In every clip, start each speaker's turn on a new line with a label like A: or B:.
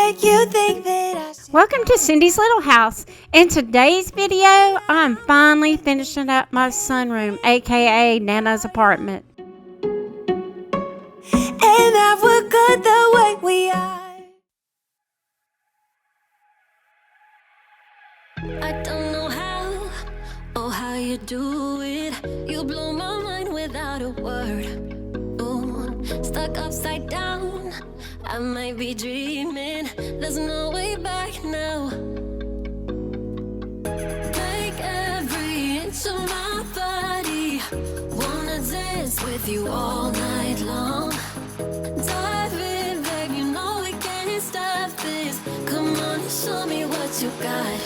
A: make you think that I should.
B: Welcome to Cindy's Little House. In today's video, I'm finally finishing up my sunroom, aka Nana's apartment.
A: And that we're good the way we are.
C: I don't know how or how you do it. You blow my mind without a word. Ooh, stuck upside down. I might be dreaming. There's no way back now. Take every inch of my body. Wanna dance with you all night long. Dive in, babe. You know we can't stop this. Come on and show me what you got.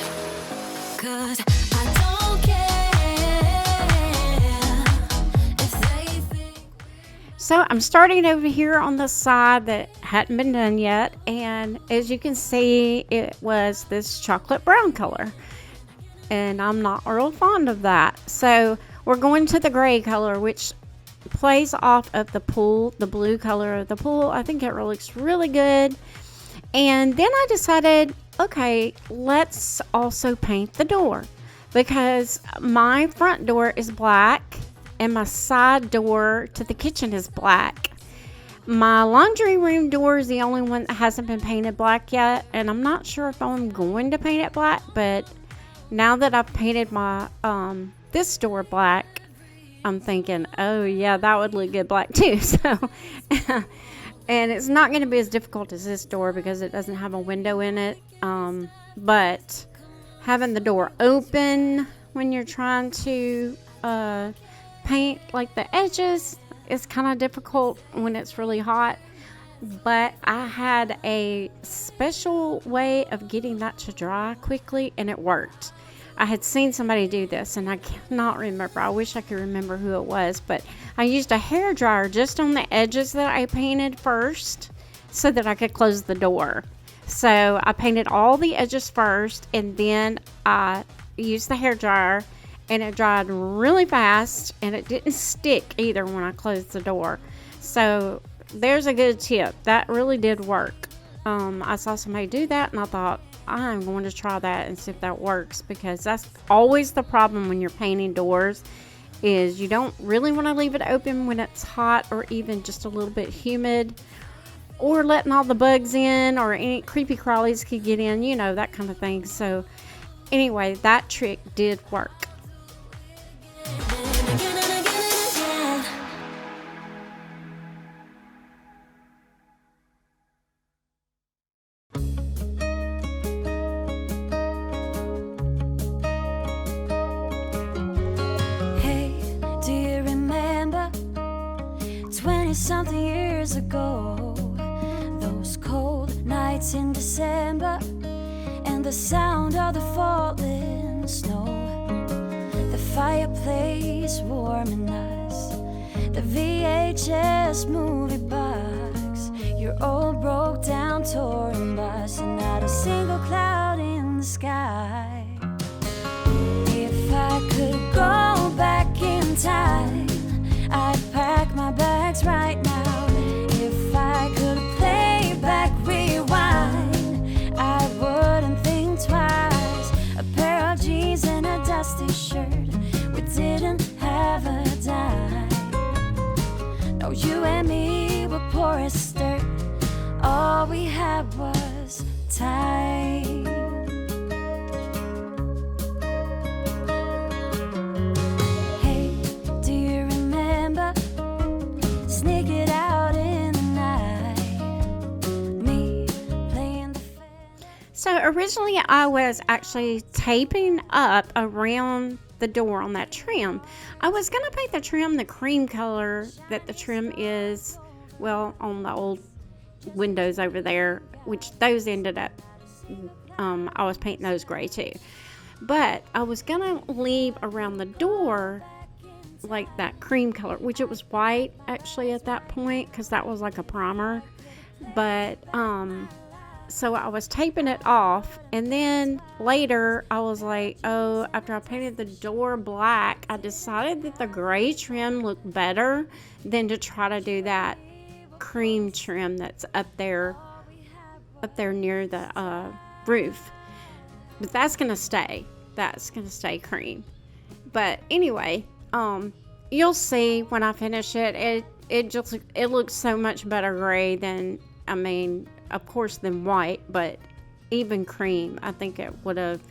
C: 'Cause I don't care if they think.
B: So I'm starting over here on the side that hadn't been done yet, and as you can see, it was this chocolate brown color, and I'm not real fond of that. So we're going to the gray color, which plays off of the pool, the blue color of the pool. I think it looks really good. And then I decided, okay, let's also paint the door, because my front door is black and my side door to the kitchen is black. My laundry room door is the only one that hasn't been painted black yet, and I'm not sure if I'm going to paint it black, but now that I've painted my this door black, I'm thinking, oh yeah, that would look good black too. So and it's not going to be as difficult as this door because it doesn't have a window in it. But having the door open when you're trying to paint like the edges is kind of difficult when it's really hot. But I had a special way of getting that to dry quickly, and it worked. I had seen somebody do this, and I cannot remember. I wish I could remember who it was, but I used a hair dryer just on the edges that I painted first so that I could close the door. So I painted all the edges first, and then I used the hair dryer, and it dried really fast, and it didn't stick either when I closed the door. So there's a good tip. That really did work. I saw somebody do that, and I thought, I'm going to try that and see if that works, because that's always the problem when you're painting doors, is you don't really want to leave it open when it's hot or even just a little bit humid, or letting all the bugs in, or any creepy crawlies could get in, you know, that kind of thing. So anyway, that trick did work.
C: Something years ago, those cold nights in December, and the sound of the falling snow, the fireplace warming us, the VHS movie box, your old broke down touring bus, and not a single cloud in the sky. If I could go back in time, I'd pack my bags right now. If I could play back, rewind, I wouldn't think twice. A pair of jeans and a dusty shirt, we didn't have a dime. No, you and me were poor as dirt. All we had was time.
B: So originally I was actually taping up around the door on that trim. I was going to paint the trim the cream color that the trim is, well, on the old windows over there, which those ended up, I was painting those gray too. But I was going to leave around the door like that cream color, which it was white actually at that point, because that was like a primer. But so I was taping it off, and then later I was like, oh, after I painted the door black, I decided that the gray trim looked better than to try to do that cream trim that's up there up there near the roof. But that's going to stay. That's going to stay cream. But anyway, you'll see when I finish it. It looks so much better gray than, I mean, of course, than white, but even cream, I think it would have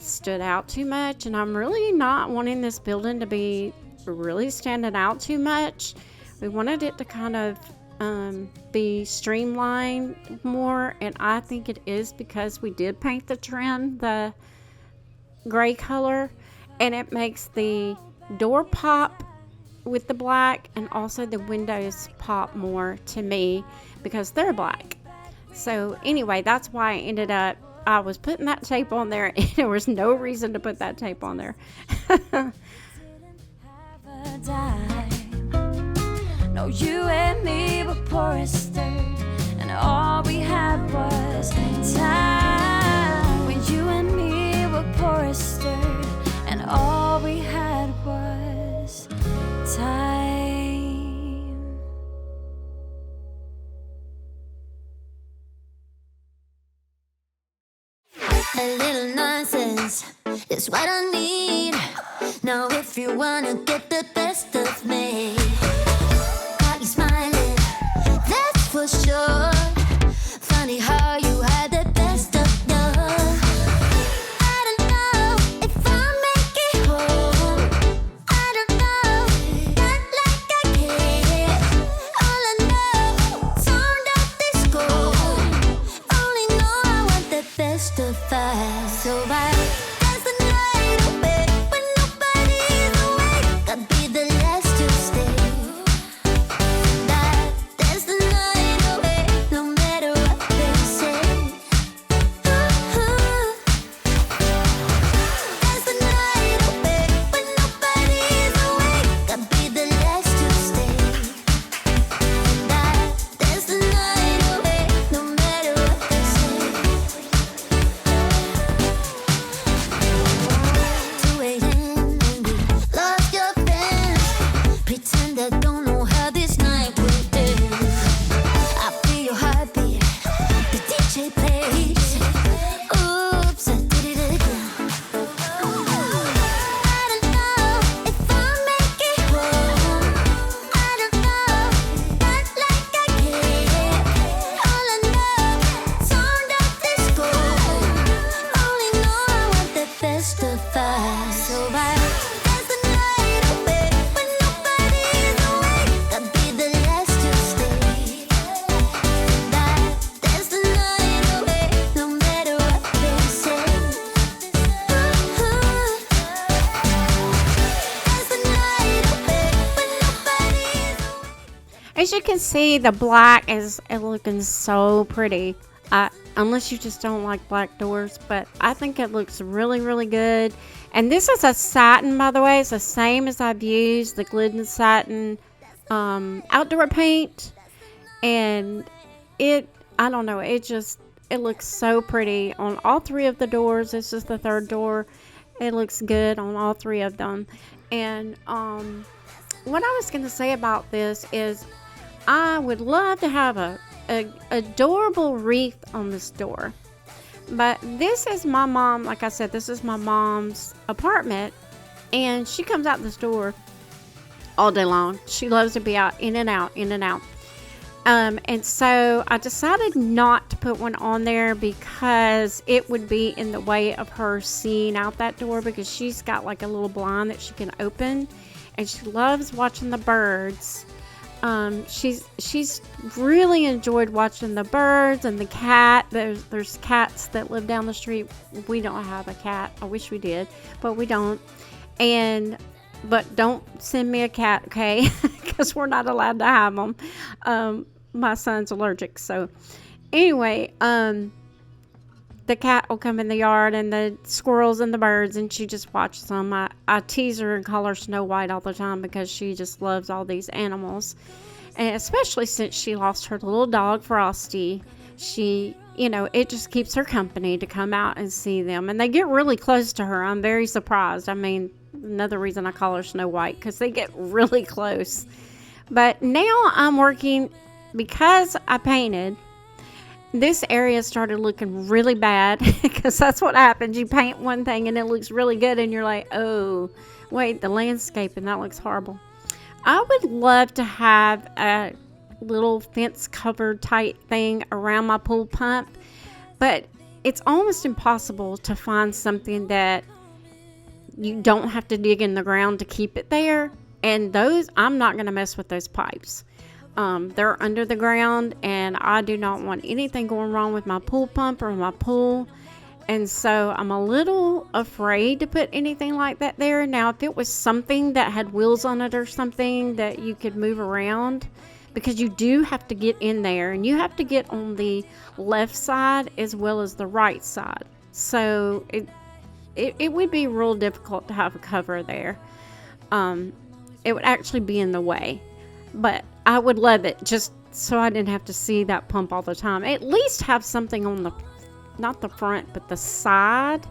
B: stood out too much. And I'm really not wanting this building to be really standing out too much. We wanted it to kind of be streamlined more, and I think it is because we did paint the trim the gray color, and it makes the door pop with the black, and also the windows pop more to me because they're black. So anyway, that's why I was putting that tape on there, and there was no reason to put that tape on there.
C: No, you and me were poor and stirred, and all we had was time. When you and me were poor and stirred, and all we had was time.
A: A little nonsense is what I need. Now if you wanna get the best of me, got you smiling, that's for sure. Funny how you had the best of love. I don't know if I'll make it home. I don't know, not like I care. All I know, sound of disco. Only know I want the best of us. So I dance the night away when nobody's awake. I'd be the last to stay. Dance the night away, no matter what they say. Dance the night away when nobody's awake. I'd be the last to stay. Dance the night away, no matter what they say. 2 a.m. and we lost your friends. Pretend I don't know how this night will end. I feel your heartbeat, the DJ plays. Oops, I did it again. I don't know if I'll make it home. I don't know, not like I care. All I know, sound of disco. Only know I want the best of us. So I dance the night away when nobody's awake. I'd be the last to stay. Dance the night away, no matter what they say. Dance the night away when nobody's awake.
B: As you can see, the black is looking so pretty. Unless you just don't like black doors, but I think it looks really, really good. And this is a satin, by the way. It's the same as I've used, the Glidden satin outdoor paint. And I don't know, it looks so pretty on all three of the doors. This is the third door. It looks good on all three of them. And what I was going to say about this is I would love to have a adorable wreath on this door. But this is my mom, like I said, this is my mom's apartment, and she comes out this door all day long. She loves to be out, in and out, in and out. And so I decided not to put one on there because it would be in the way of her seeing out that door, because she's got like a little blind that she can open, and she loves watching the birds. She's really enjoyed watching the birds and the cat. There's cats that live down the street. We don't have a cat. I wish we did, but we don't. But don't send me a cat, okay? Because we're not allowed to have them. My son's allergic. So anyway, the cat will come in the yard, and the squirrels and the birds, and she just watches them. I tease her and call her Snow White all the time because she just loves all these animals. And especially since she lost her little dog, Frosty, it just keeps her company to come out and see them. And they get really close to her. I'm very surprised. I mean, another reason I call her Snow White, because they get really close. But now I'm working, because I painted, this area started looking really bad because that's what happens. You paint one thing and it looks really good and you're like, oh, wait, the landscape, and that looks horrible. I would love to have a little fence covered type thing around my pool pump, but it's almost impossible to find something that you don't have to dig in the ground to keep it there. And those, I'm not going to mess with those pipes. They're under the ground, and I do not want anything going wrong with my pool pump or my pool. And so I'm a little afraid to put anything like that there. Now, if it was something that had wheels on it or something that you could move around, because you do have to get in there, and you have to get on the left side as well as the right side. So it would be real difficult to have a cover there. It would actually be in the way. But I would love it just so I didn't have to see that pump all the time. At least have something on the, not the front, but the side.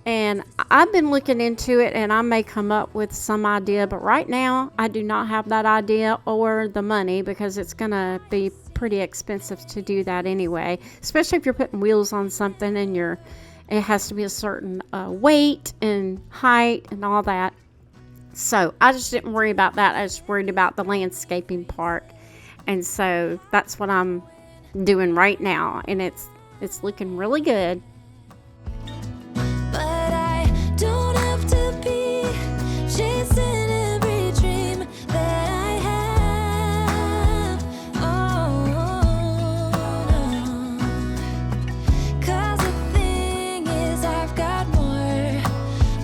B: And I've been looking into it, and I may come up with some idea. But right now, I do not have that idea or the money, because it's going to be pretty expensive to do that anyway. Especially if you're putting wheels on something and it has to be a certain weight and height and all that. So I just didn't worry about that. I was worried about the landscaping part. And so that's what I'm doing right now. And it's looking really good.
C: But I don't have to be chasing every dream that I have. Oh, no. 'Cause the thing is, I've got more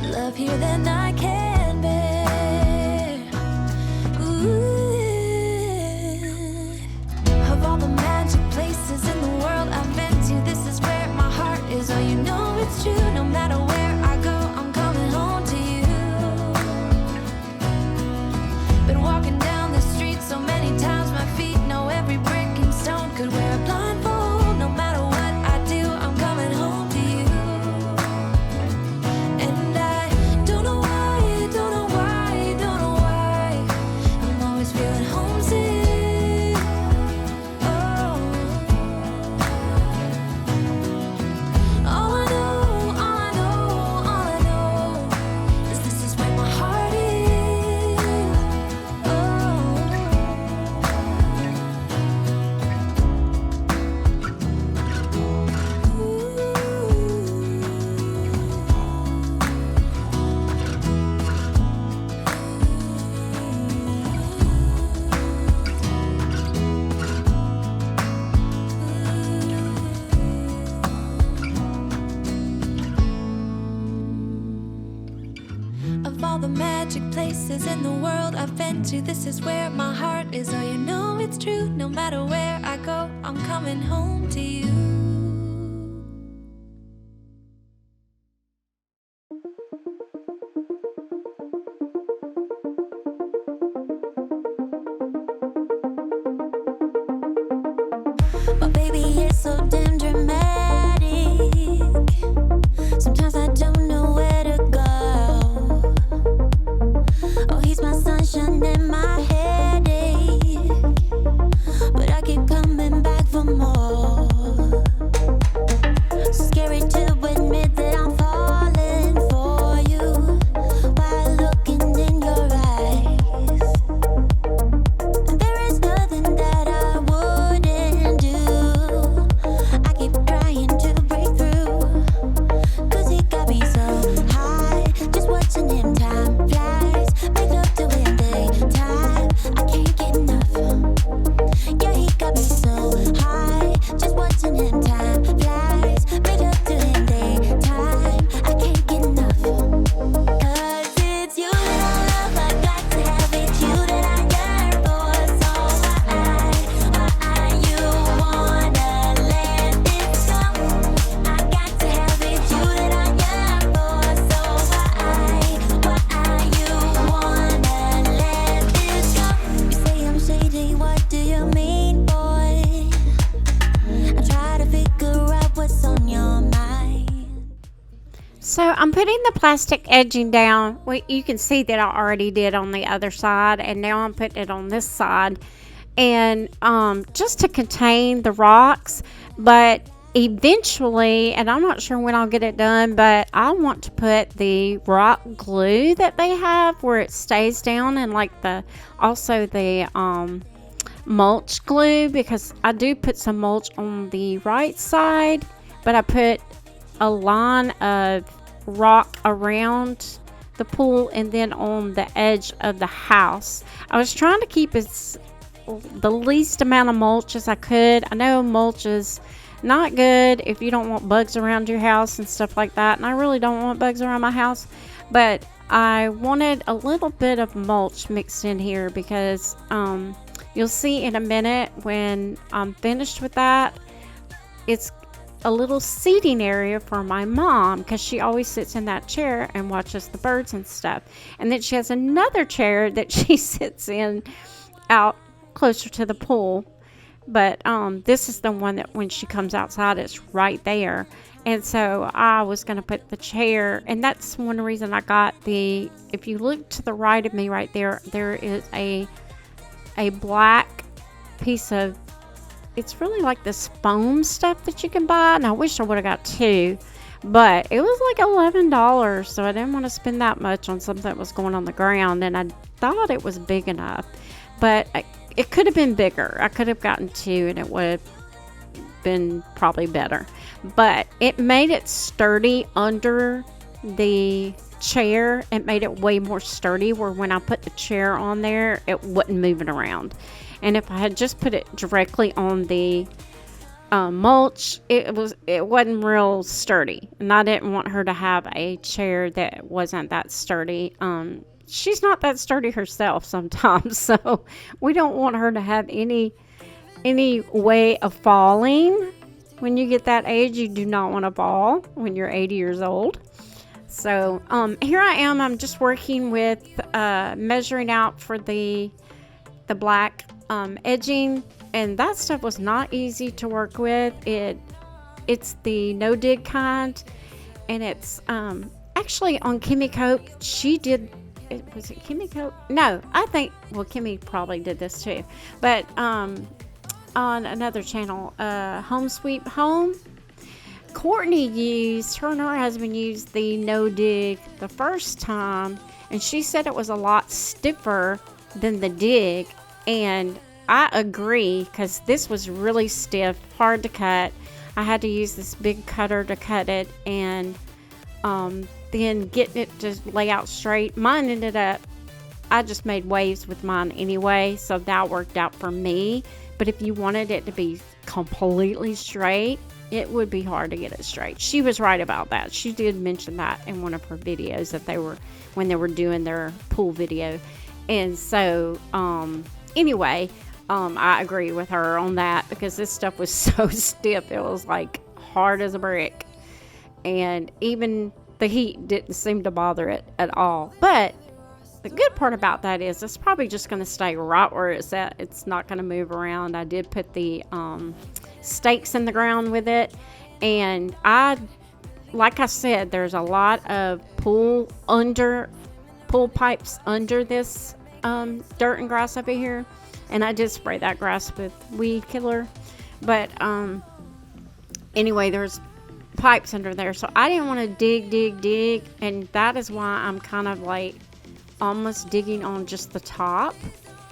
C: love here than I can bear. Of all the magic places in the world I've been to, this is where my heart is. Oh, you know it's true. No matter where I go, I'm coming home to you. Been walking down the street so many times, my feet know every brick and stone. Could wear a blindfold. No matter what I do, I'm coming home to you. And I don't know why, don't know why, don't know why I'm always feeling homesick. Oh, all I know, all I know, all I know is this is where my heart is. Of all the magic places in the world I've been to, this is where my heart is. Oh, you know it's true. No matter where I go, I'm coming home to you. Oh, baby, it's so damn dramatic. Sometimes I don't know where to go. Oh, he's my sunshine and my headache, but I keep coming back for more. So scary to admit that I'm falling for you while looking in your eyes. And there is nothing that I wouldn't do. I keep trying to break through, 'cause he got me so high, just watching him. Time flies, make love to him daytime. I can't get enough. Yeah, he got me so high, just watching him. Time flies, make love to him daytime. I can't get enough. 'Cause it's you that I love, I got to have it. You that I yearn for. So why you wanna let this go? I got to have it. You that I yearn for. So why you wanna let this go? You say I'm shady, what do you mean, boy? I try to figure out what's on your mind.
B: So I'm putting the plastic edging down. Well, you can see that I already did on the other side, and now I'm putting it on this side. And just to contain the rocks, But eventually, and I'm not sure when I'll get it done, but I want to put the rock glue that they have where it stays down, and like also the mulch glue, because I do put some mulch on the right side, but I put a line of rock around the pool and then on the edge of the house. I was trying to keep the least amount of mulch as I could. I know mulch is not good if you don't want bugs around your house and stuff like that, and I really don't want bugs around my house, but I wanted a little bit of mulch mixed in here because you'll see in a minute when I'm finished with that, it's a little seating area for my mom, because she always sits in that chair and watches the birds and stuff. And then she has another chair that she sits in out closer to the pool. But this is the one that when she comes outside, it's right there. And so I was going to put the chair, and that's one reason I got if you look to the right of me right there, there is a black piece of, it's really like this foam stuff that you can buy, and I wish I would have got two, but it was like $11, so I didn't want to spend that much on something that was going on the ground, and I thought it was big enough, but it could have been bigger. I could have gotten two, and it would have been probably better, but it made it sturdy under the chair. It made it way more sturdy, where when I put the chair on there, it wasn't moving around. And if I had just put it directly on the mulch, it wasn't real sturdy, and I didn't want her to have a chair that wasn't that sturdy. She's not that sturdy herself sometimes, so we don't want her to have any way of falling. When you get that age, you do not want to fall when you're 80 years old. So here I am. I'm just working with measuring out for the black edging, and that stuff was not easy to work with. It's the no dig kind, and it's actually on Kimmy Cope. She did it. Was it Kimmy Cope? No, I think, well, Kimmy probably did this too, but on another channel, Home Sweet Home, Courtney her and her husband used the no dig the first time, and she said it was a lot stiffer than the dig. And I agree, because this was really stiff, hard to cut. I had to use this big cutter to cut it, and then getting it to lay out straight. Mine ended up, I just made waves with mine anyway, so that worked out for me. But if you wanted it to be completely straight, it would be hard to get it straight. She was right about that. She did mention that in one of her videos, that when they were doing their pool video. And so, anyway, I agree with her on that, because this stuff was so stiff. It was like hard as a brick, and even the heat didn't seem to bother it at all. But the good part about that is it's probably just going to stay right where it's at. It's not going to move around. I did put the stakes in the ground with it, and like I said, there's a lot of pool pipes under this dirt and grass over here, and I did spray that grass with weed killer, but anyway, there's pipes under there, so I didn't want to dig, and that is why I'm kind of like almost digging on just the top,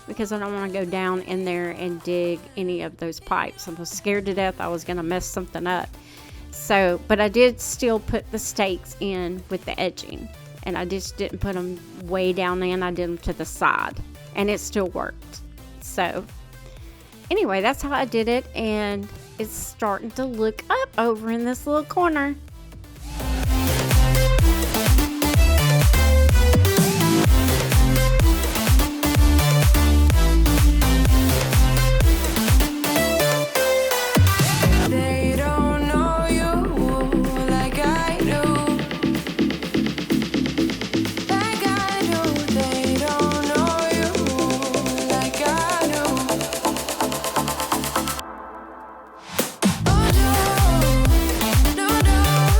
B: because I don't want to go down in there and dig any of those pipes. I was scared to death I was going to mess something up. So, but I did still put the stakes in with the edging, and I just didn't put them way down in. I did them to the side, and it still worked. So anyway, that's how I did it, and it's starting to look up over in this little corner.
C: No, no.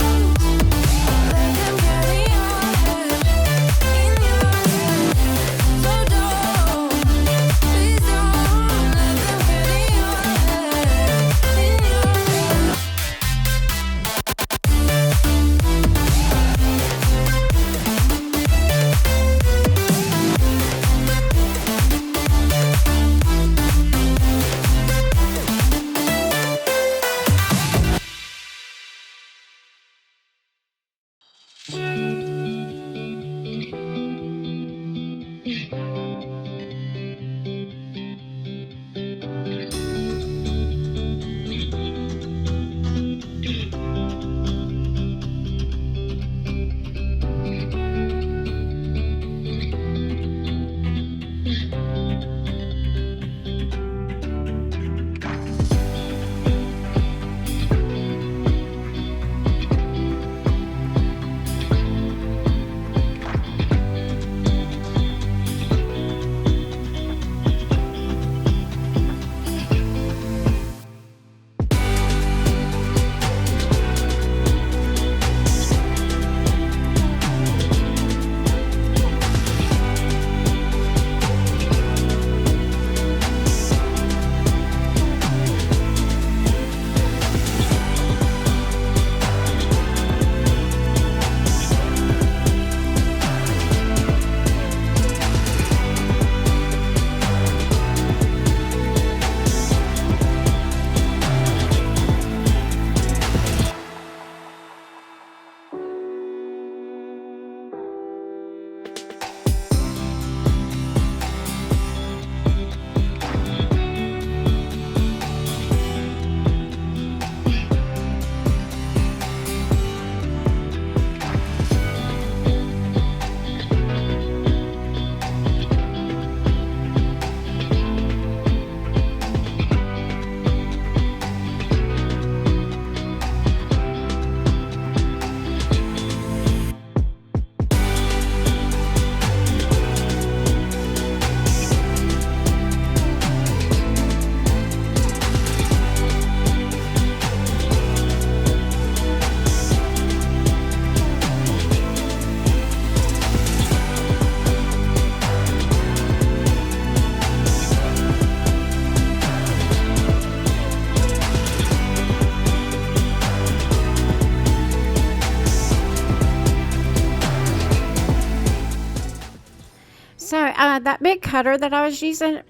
B: that big cutter that I was using,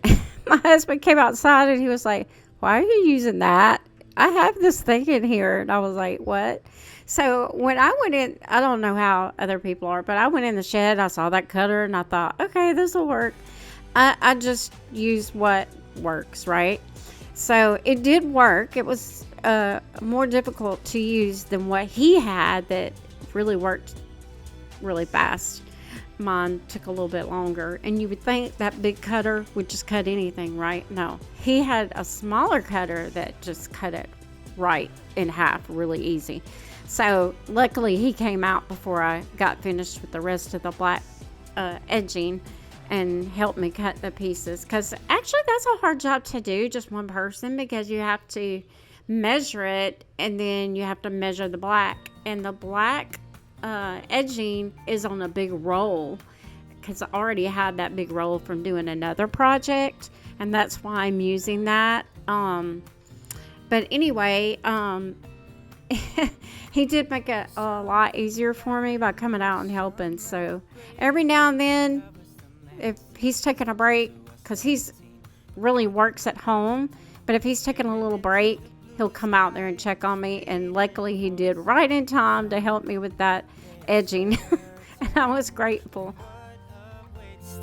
B: my husband came outside and he was like, "Why are you using that? I have this thing in here." And I was like, "What?" So when I went in, I don't know how other people are, but I went in the shed, I saw that cutter, and I thought, okay, this will work. I just use what works, right? So it did work. It was more difficult to use than what he had that really worked really fast. Mine took a little bit longer, and you would think that big cutter would just cut anything, right? No, he had a smaller cutter that just cut it right in half really easy. So luckily he came out before I got finished with the rest of the black edging and helped me cut the pieces, because actually that's a hard job to do, just one person, because you have to measure it and then you have to measure the black, and the black edging is on a big roll, because I already had that big roll from doing another project, and that's why I'm using that. But anyway, he did make it a lot easier for me by coming out and helping. So every now and then, if he's taking a break, because he's really works at home, but if he's taking a little break, he'll come out there and check on me, and luckily he did right in time to help me with that edging. And I was grateful.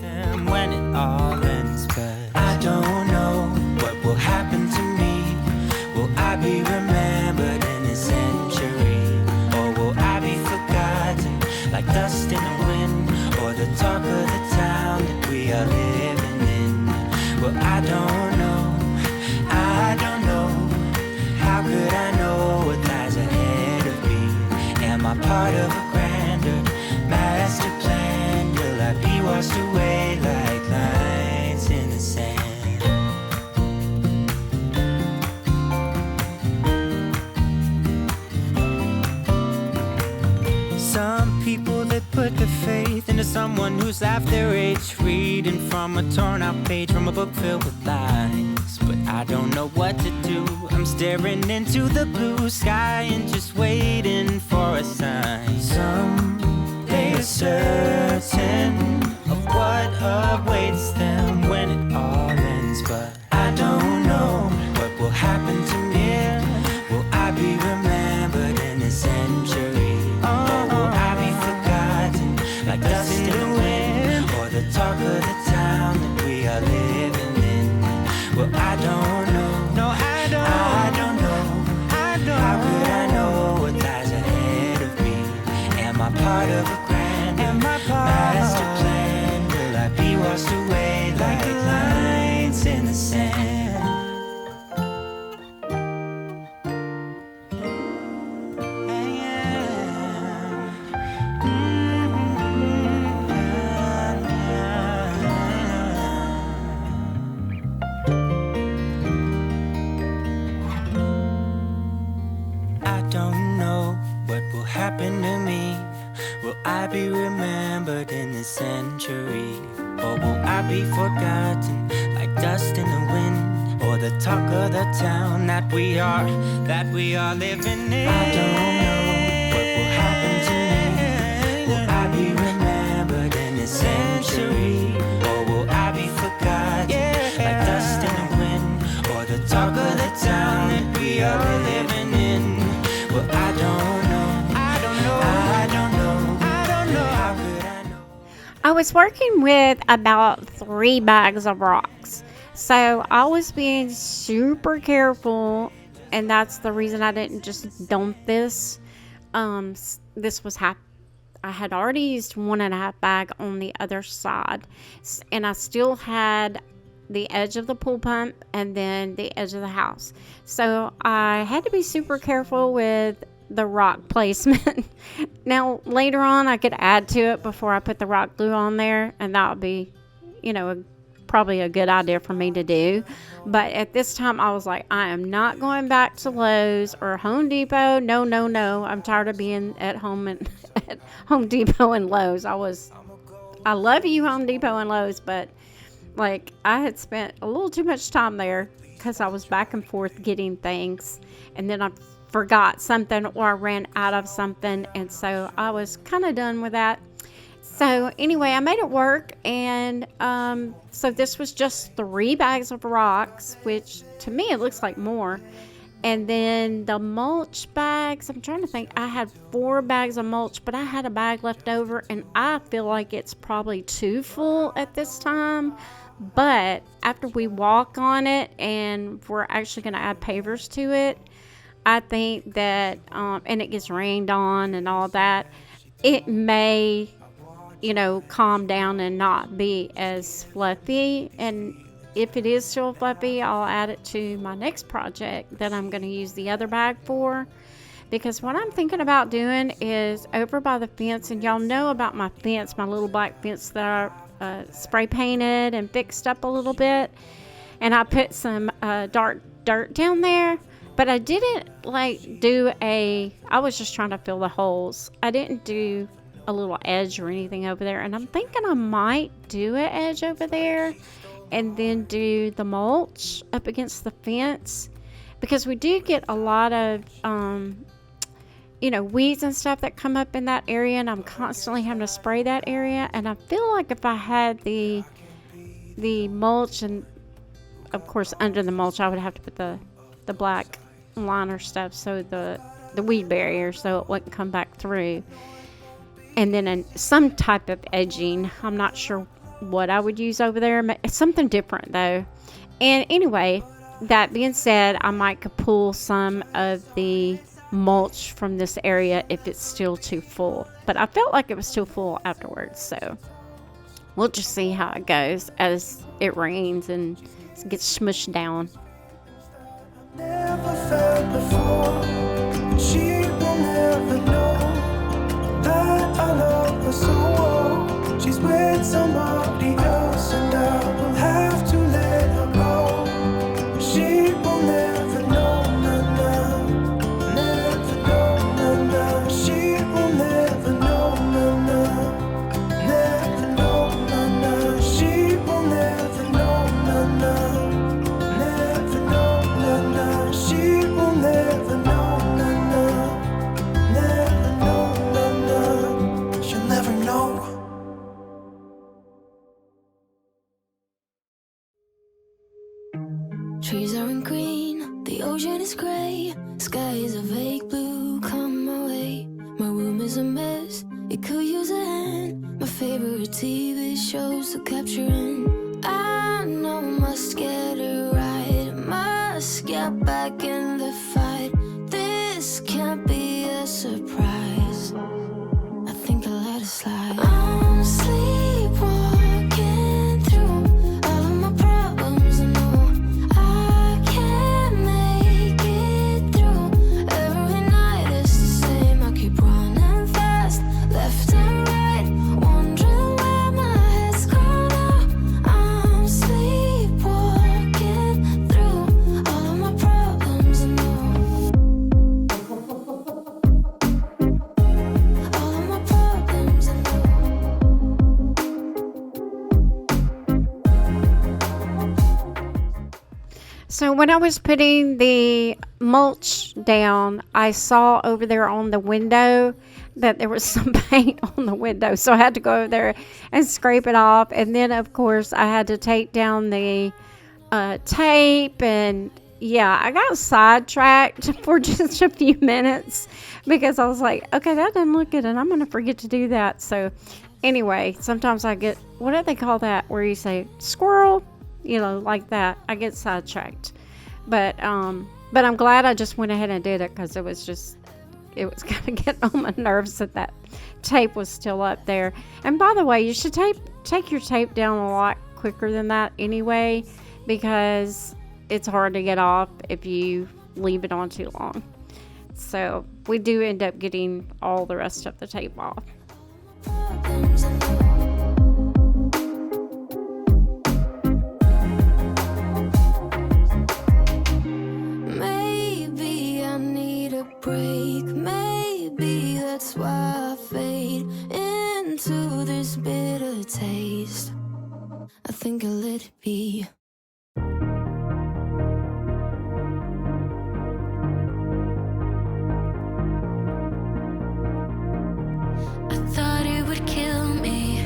D: When it all ends, but I don't know what will happen to me. Will I be remembered in a century, or will I be forgotten like dust in the wind, or the talk of the town that we are living in? Well, I don't know. How could I know what lies ahead of me? Am I part of a grander master plan? Will I be washed away like lines in the sand? Some people that put their faith into someone who's half their age, reading from a torn out page from a book filled with lies. But I don't know what to do. I'm staring into the blue sky and just waiting for a sign. Someday are certain of what awaits them when it all ends, but I don't know what will happen to me. Will I be remembered in a century, or will I be forgotten like dust in the wind, or the talk of the town that we are living in? Well, I don't know. No, I don't know. How could I know what lies ahead of me? Am I part of a grander master plan? Will I be washed away like lines in the sand? Happen to me? Will I be remembered in this century, or will I be forgotten like dust in the wind, or the talk of the town that we are living in? I don't know what will happen to me. Will I be remembered in this century, or will I be forgotten like dust in the wind, or the talk of the town that we are living in? Well, I don't know.
B: I was working with about 3 bags of rocks, so I was being super careful, and that's the reason I didn't just dump this. This was I had already used 1.5 bag on the other side, and I still had the edge of the pool pump and then the edge of the house, so I had to be super careful with the rock placement. Now later on I could add to it before I put the rock glue on there, and that would be, probably a good idea for me to do. But at this time I was like, I am not going back to Lowe's or Home Depot. No. I'm tired of being at home and at Home Depot and Lowe's. I love you, Home Depot and Lowe's, but like I had spent a little too much time there because I was back and forth getting things, and then I forgot something or I ran out of something, and so I was kind of done with that. So anyway, I made it work, and so this was just 3 bags of rocks, which to me it looks like more. And then the mulch bags, I'm trying to think, I had 4 bags of mulch, but I had a bag left over, and I feel like it's probably too full at this time. But after we walk on it, and we're actually going to add pavers to it, I think that, and it gets rained on and all that, it may, calm down and not be as fluffy. And if it is still fluffy, I'll add it to my next project that I'm going to use the other bag for. Because what I'm thinking about doing is over by the fence, and y'all know about my fence, my little black fence that I spray painted and fixed up a little bit. And I put some dark dirt down there. But I didn't I was just trying to fill the holes. I didn't do a little edge or anything over there. And I'm thinking I might do an edge over there and then do the mulch up against the fence, because we do get a lot of weeds and stuff that come up in that area, and I'm constantly having to spray that area. And I feel like if I had the mulch, and of course under the mulch I would have to put the black liner stuff, so the weed barrier, so it wouldn't come back through, and then some type of edging. I'm not sure what I would use over there. It's something different though. And anyway, that being said, I might could pull some of the mulch from this area if it's still too full, but I felt like it was too full afterwards, so we'll just see how it goes as it rains and gets smushed down.
E: Never felt before. She will never know that I love her so well. She's with somebody else, and I will have to let her go. She will never know, never know, she will never know, never know, she will never know, never know, she will never know, never know, she'll never know.
C: Trees aren't green, the ocean is gray, sky is a vague blue, come my way. My room is a mess, it could use a hand. My favorite TV shows to capture in. I know must get it right, must get back in the fight. This can't be a surprise, I think I'll let it slide. I'm sleepwalking through all of my problems, I know I can't make it through. Every night is the same, I keep running fast, left and right, wondering where my head's gone now. I'm sleepwalking through all of my problems, I know. All of my problems, I know.
B: So when I was putting the mulch down, I saw over there on the window that there was some paint on the window. So I had to go over there and scrape it off. And then, of course, I had to take down the tape. And yeah, I got sidetracked for just a few minutes because I was like, okay, that doesn't look good, and I'm going to forget to do that. So anyway, sometimes I get, what do they call that, where you say squirrel? Like that. I get sidetracked. But I'm glad I just went ahead and did it, because it was kind of getting on my nerves that tape was still up there. And by the way, you should take your tape down a lot quicker than that anyway, because it's hard to get off if you leave it on too long. So we do end up getting all the rest of the tape off.
C: Problems, I know. Maybe I need a break, maybe that's why I fade into this bitter taste. I think I'll let it be. I thought it would kill me,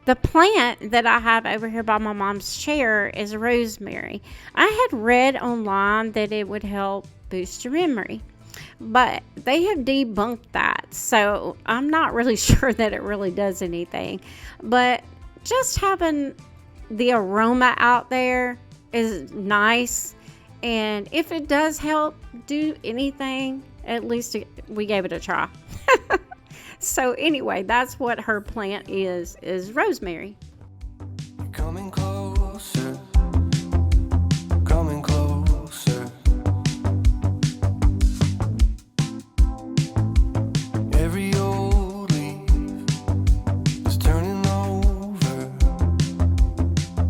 B: The plant that I have over here by my mom's chair is rosemary. I had read online that it would help boost your memory, but they have debunked that. So I'm not really sure that it really does anything. But just having the aroma out there is nice. And if it does help do anything, at least we gave it a try. So anyway, that's what her plant is rosemary.
E: Coming closer, coming closer. Every old leaf is turning over,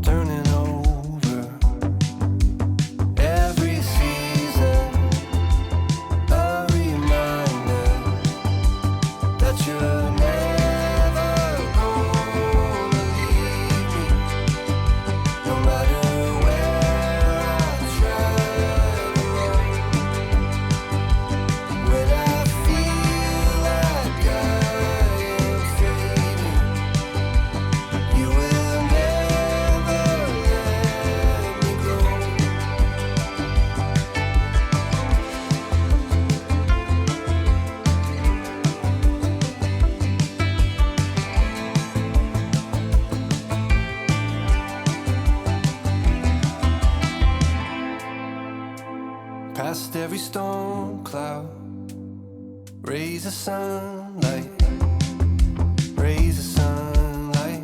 E: turning over. Every season, a reminder that you're never gonna leave me. No matter where I try to roam, when I feel like I am fading, you will never let me go. Past every storm cloud, rays of sunlight, rays of sunlight.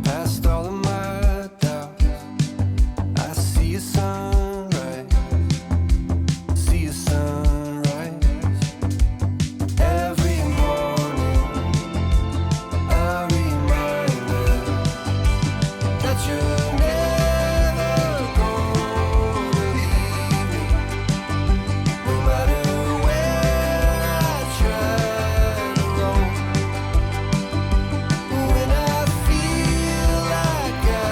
E: Past all of my doubts, I see a sunrise, see a sunrise. Every morning, a reminder that you're never gonna leave me. No matter where I try to roam, when I feel like I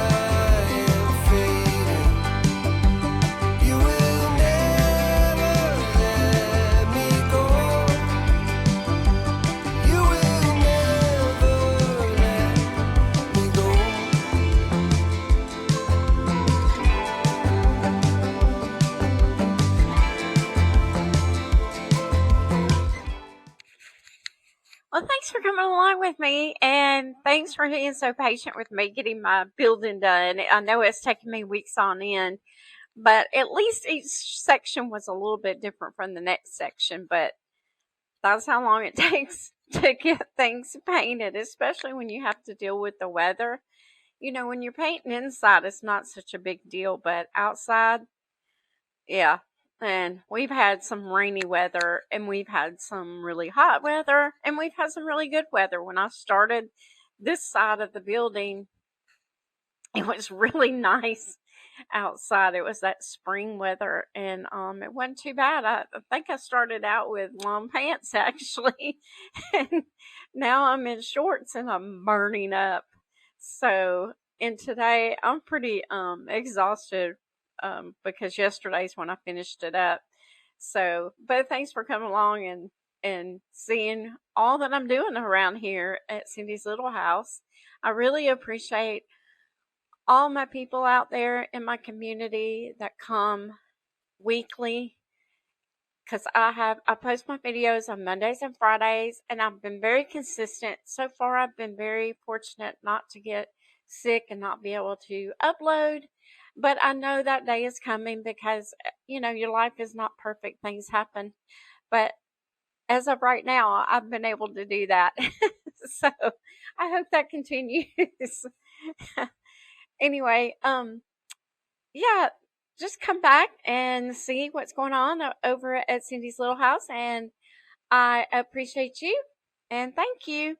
E: am fading, you will never let me go. You will never let me go.
B: Well, thanks for coming along with me, and thanks for being so patient with me getting my building done. I know it's taken me weeks on end, but at least each section was a little bit different from the next section. But that's how long it takes to get things painted, especially when you have to deal with the weather. You know, when you're painting inside, it's not such a big deal, but outside, yeah. And we've had some rainy weather, and we've had some really hot weather, and we've had some really good weather. When I started this side of the building, it was really nice outside. It was that spring weather, and it wasn't too bad. I think I started out with long pants actually, and now I'm in shorts and I'm burning up. So, and today I'm pretty exhausted because yesterday's when I finished it up. So, but thanks for coming along and seeing all that I'm doing around here at Cindy's Little House. I really appreciate all my people out there in my community that come weekly because I post my videos on Mondays and Fridays, and I've been very consistent. So far, I've been very fortunate not to get sick and not be able to upload. But I know that day is coming because, you know, your life is not perfect. Things happen. But as of right now, I've been able to do that. So I hope that continues. Anyway, yeah, just come back and see what's going on over at Cindy's Little House. And I appreciate you and thank you.